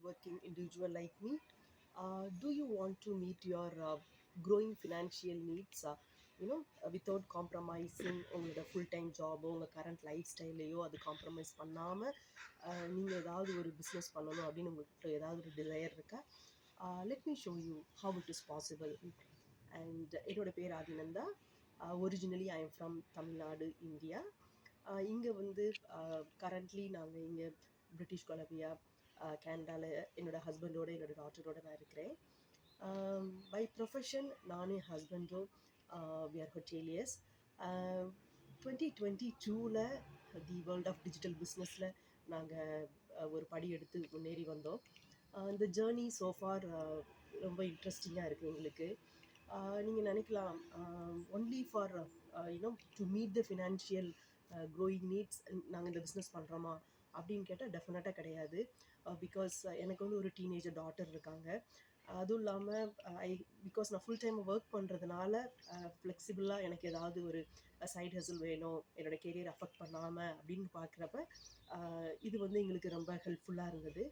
hardworking individual like me, do you want to meet your growing financial needs, without compromising உங்களோட full time ஜாபோ உங்கள் current life ஸ்டைலையோ அது compromise பண்ணாமல் நீங்கள் ஏதாவது ஒரு பிஸ்னஸ் பண்ணணும் அப்படின்னு உங்கள்கிட்ட ஏதாவது ஒரு டிசையர் இருக்கா? Let me show you how it is possible. And என்னோட பேர் Adhinanda. Originally I am from Tamil Nadu, India. இங்கே வந்து கரண்ட்லி நாங்கள் இங்கே பிரிட்டிஷ் கொலம்பியா கேனடாவில் என்னோடய ஹஸ்பண்டோட என்னோடய டாட்டரோட நான் இருக்கிறேன். பை ப்ரொஃபஷன் நானும் என் ஹஸ்பண்டும் வி ஆர் ஹோட்டேலியர்ஸ். 2022ல் தி வேர்ல்ட் ஆஃப் டிஜிட்டல் பிஸ்னஸில் நாங்கள் ஒரு படி எடுத்து முன்னேறி வந்தோம். இந்த ஜேர்னி சோஃபார் ரொம்ப இன்ட்ரெஸ்டிங்காக இருக்குது எங்களுக்கு. நீங்கள் நினைக்கலாம் only for to meet the financial growing needs நாங்கள் இந்த பிஸ்னஸ் பண்ணுறோமா அப்படின்னு கேட்டால் டெஃபினட்டாக கிடையாது. பிகாஸ் எனக்கு வந்து ஒரு டீனேஜர் டாட்டர் இருக்காங்க. அதுவும் இல்லாமல் பிகாஸ் நான் ஃபுல் டைம் ஒர்க் பண்ணுறதுனால ஃப்ளெக்சிபிளாக எனக்கு ஏதாவது ஒரு சைட் ஹசில் வேணும் என்னோடய கெரியர் அஃபெக்ட் பண்ணாமல் அப்படின்னு பார்க்குறப்ப இது வந்து எங்களுக்கு ரொம்ப ஹெல்ப்ஃபுல்லாக இருந்தது.